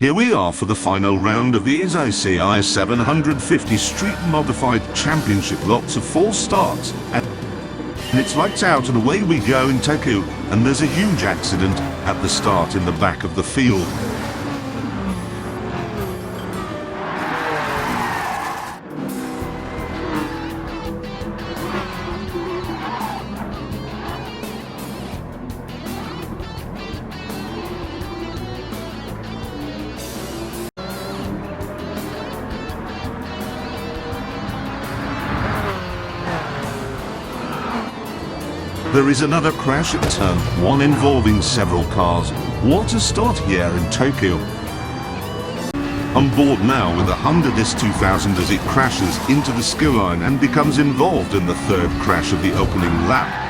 Here we are for the final round of the SACI 750 Street Modified Championship. Lots of false starts, and it's lights out and away we go in Tokyo, and there's a huge accident at the start in the back of the field. There is another crash at turn 1 involving several cars. What a start here in Tokyo. On board now with a Honda S2000 as it crashes into the skill line and becomes involved in the third crash of the opening lap.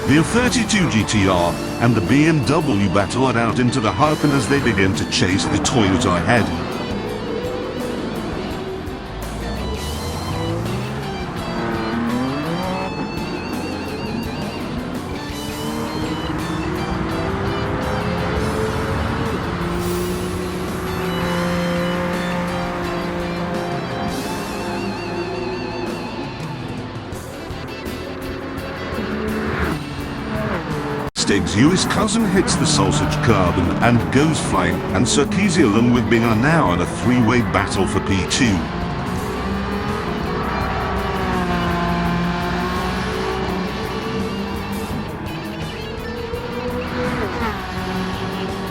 The 32 GTR and the BMW battle it out into the hairpin as they begin to chase the Toyota ahead. Stig's US cousin hits the sausage curb and goes flying, and SACI along with Bing are now in a three-way battle for P2.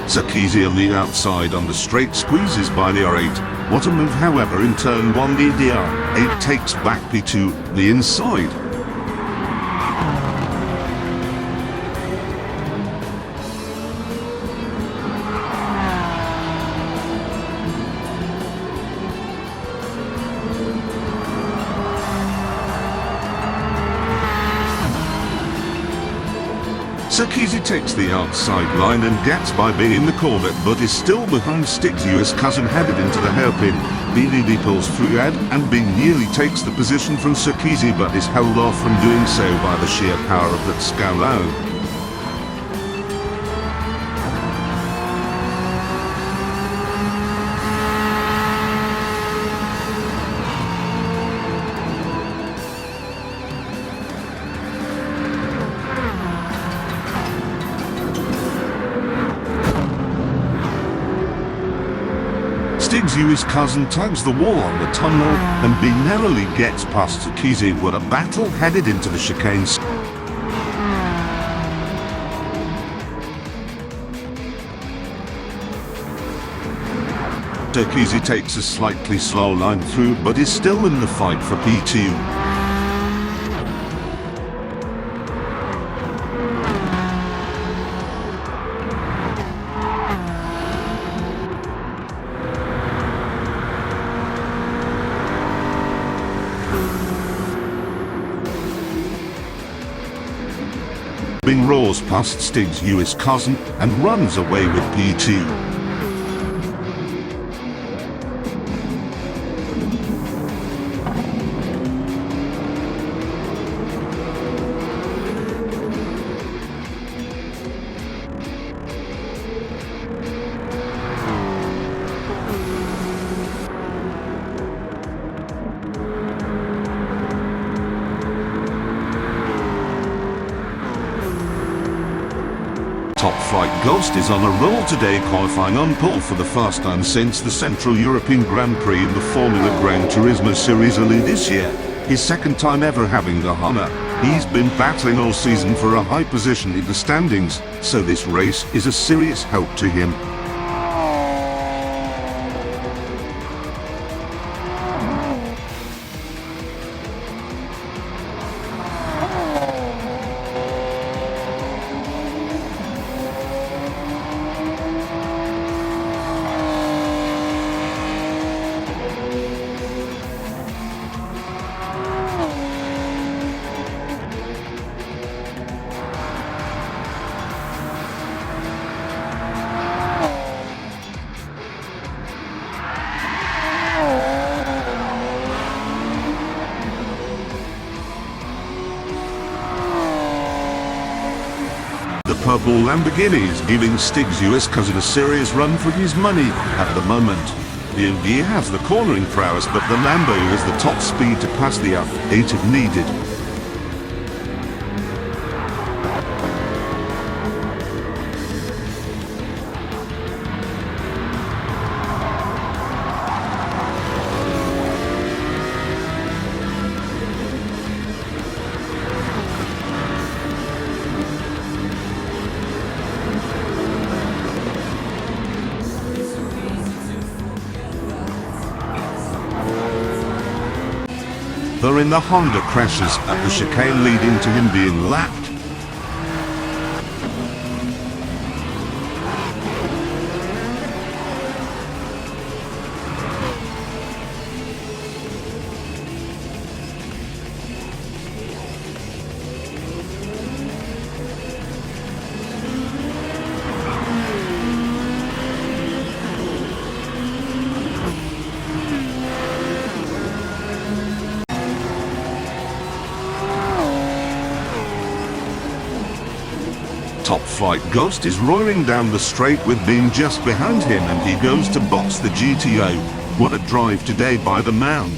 SACI on the outside on the straight squeezes by the R8. What a move, however, in turn 1 the DR8 takes back P2 the inside. SACI takes the outside line and gets by Bing in the corner, but is still behind Stig's US cousin headed into the hairpin. BDD pulls through and Bing nearly takes the position from SACI, but is held off from doing so by the sheer power of that showdown. Stig's US cousin tugs the wall on the tunnel and Bing narrowly gets past SACI. What a battle headed into the chicanes. SACI takes a slightly slow line through but is still in the fight for P2. Bing roars past Stig's US cousin and runs away with P2. Top Flight Ghost is on a roll today, qualifying on pole for the first time since the Central European Grand Prix in the Formula Gran Turismo series early this year. His second time ever having the Honda. He's been battling all season for a high position in the standings, so this race is a serious help to him. The purple Lamborghini is giving Stig's US cousin a serious run for his money at the moment. The MD has the cornering prowess, but the Lambo has the top speed to pass the up-8 if needed. They're in the Honda crashes at the chicane, leading to him being lapped. Top Flight Ghost is roaring down the straight with Beam just behind him, and he goes to box the GTO. What a drive today by the man.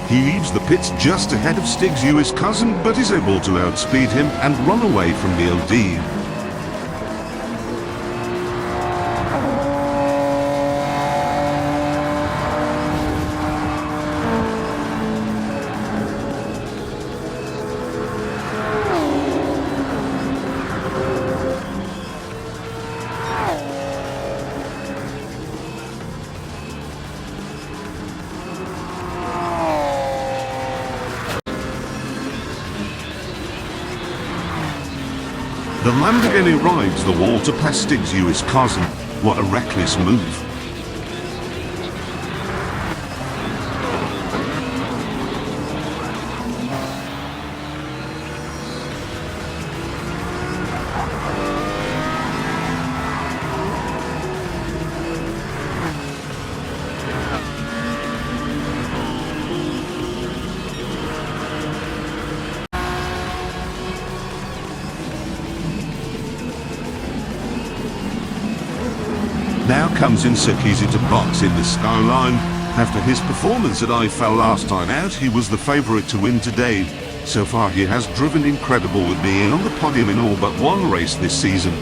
He leaves the pits just ahead of Stig's US cousin, but is able to outspeed him and run away from the OD. The Lamborghini rides the wall to pass Stig's US cousin. What a reckless move. Now comes in SACI to box in the skyline. After his performance at IFL last time out, he was the favourite to win today. So far he has driven incredible, with being on the podium in all but one race this season.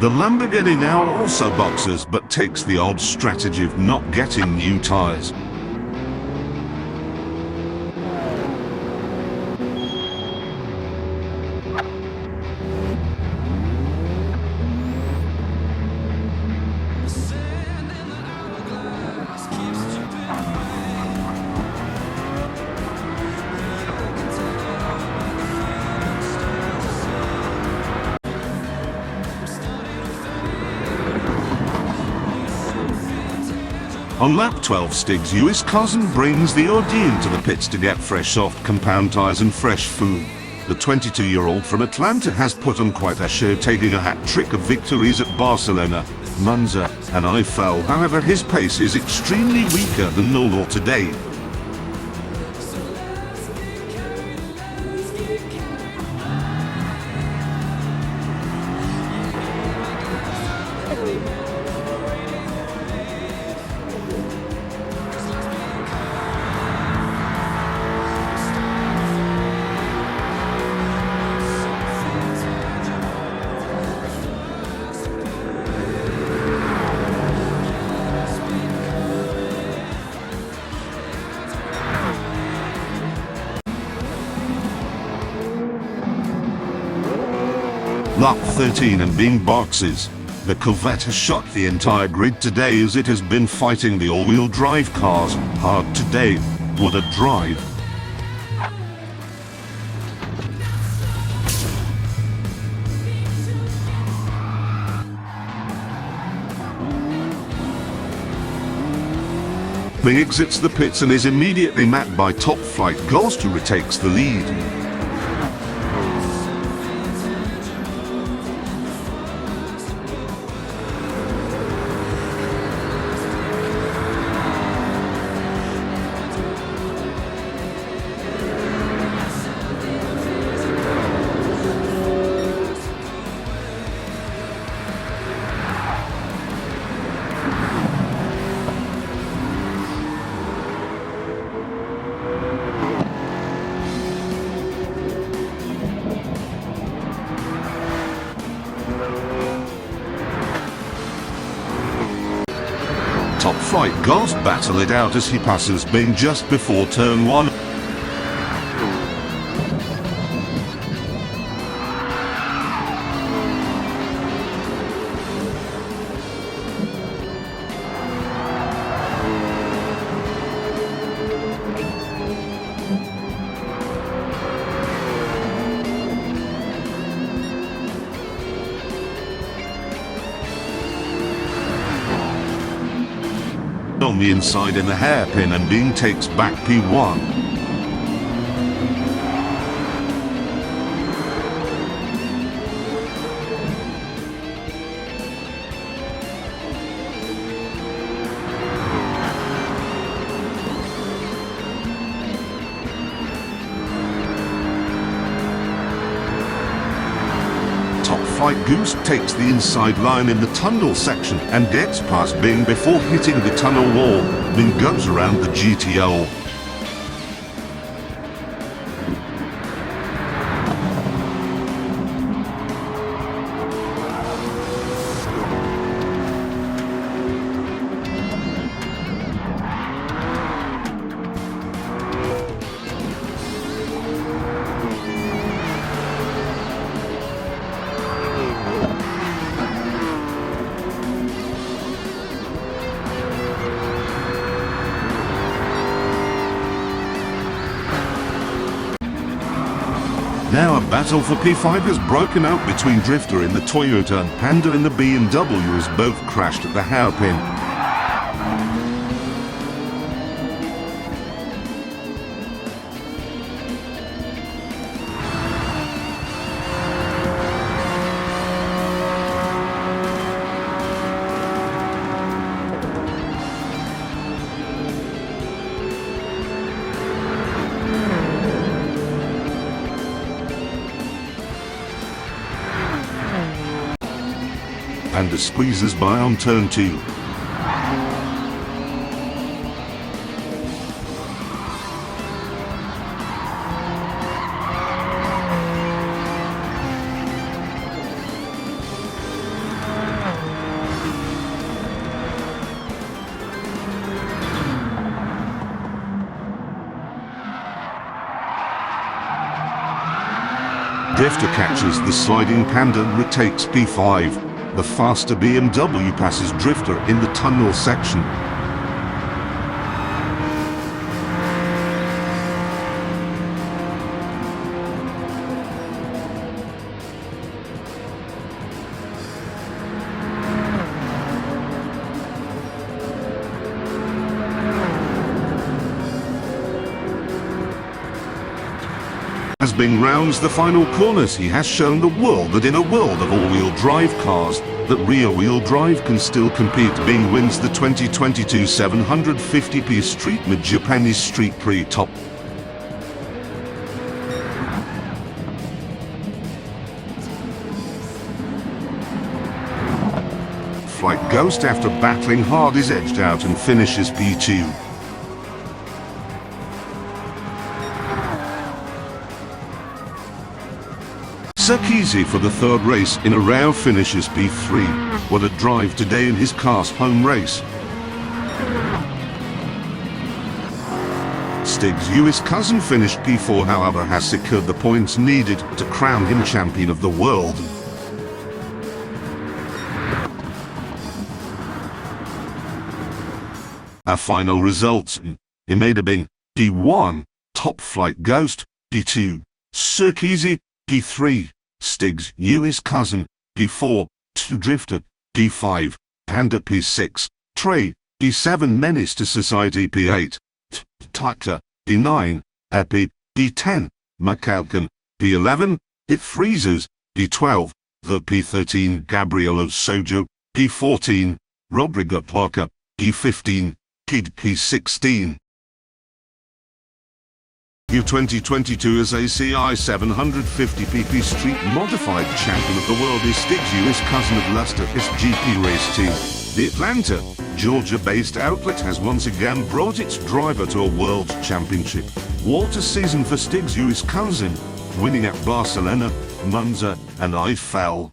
The Lamborghini now also boxes, but takes the old strategy of not getting new tyres. On lap 12, Stig's US cousin brings the OD into the pits to get fresh soft compound tyres and fresh food. The 22-year-old from Atlanta has put on quite a show, taking a hat-trick of victories at Barcelona, Monza and IFL. However, his pace is extremely weaker than normal today. Lap 13 and being boxes. The Corvette has shocked the entire grid today as it has been fighting the all-wheel drive cars hard today. What a drive! He exits the pits and is immediately met by Top Flight Ghost, who retakes the lead. Top Flight Ghost battle it out as he passes Bing just before turn 1. On the inside in the hairpin, and Bing takes back P1. Fight Goose takes the inside line in the tunnel section and gets past Bing before hitting the tunnel wall. Bing goes around the GTO. Now a battle for P5 has broken out between Drifter in the Toyota and Panda in the BMW as both crashed at the hairpin. Panda squeezes by on turn 2. Drifter catches the sliding Panda and retakes P5. The faster BMW passes Drifter in the tunnel section. As Bing rounds the final corners, he has shown the world that in a world of all-wheel drive cars, that rear-wheel drive can still compete. Bing wins the 2022 750p StreetMod Japanese Street Prix Top. Flight Ghost, after battling hard, is edged out and finishes P2. SACI for the third race in a row finishes P3. What a drive today in his car's home race. Stig's US cousin finished P4, however has secured the points needed to crown him champion of the world. Our final results: Imadabing, P1, Top Flight Ghost, P2, SACI, P3, Stig's US cousin, P4, 2 Drifter, P5, Panda, P6, Trey, P7, Menace to Society, P8, Tacta, P9, Epi, P10, Macalcan, P11, It Freezes, P12, The P13, Gabrielo Sojo, P14, Rodrigo Parker, P15, Kid, P16. U2022 as ACI 750 PP Street Modified Champion of the World is Stig's US cousin of Luster SGP race team. The Atlanta, Georgia-based outlet has once again brought its driver to a World Championship. Water season for Stig's US cousin, winning at Barcelona, Monza, and Eiffel.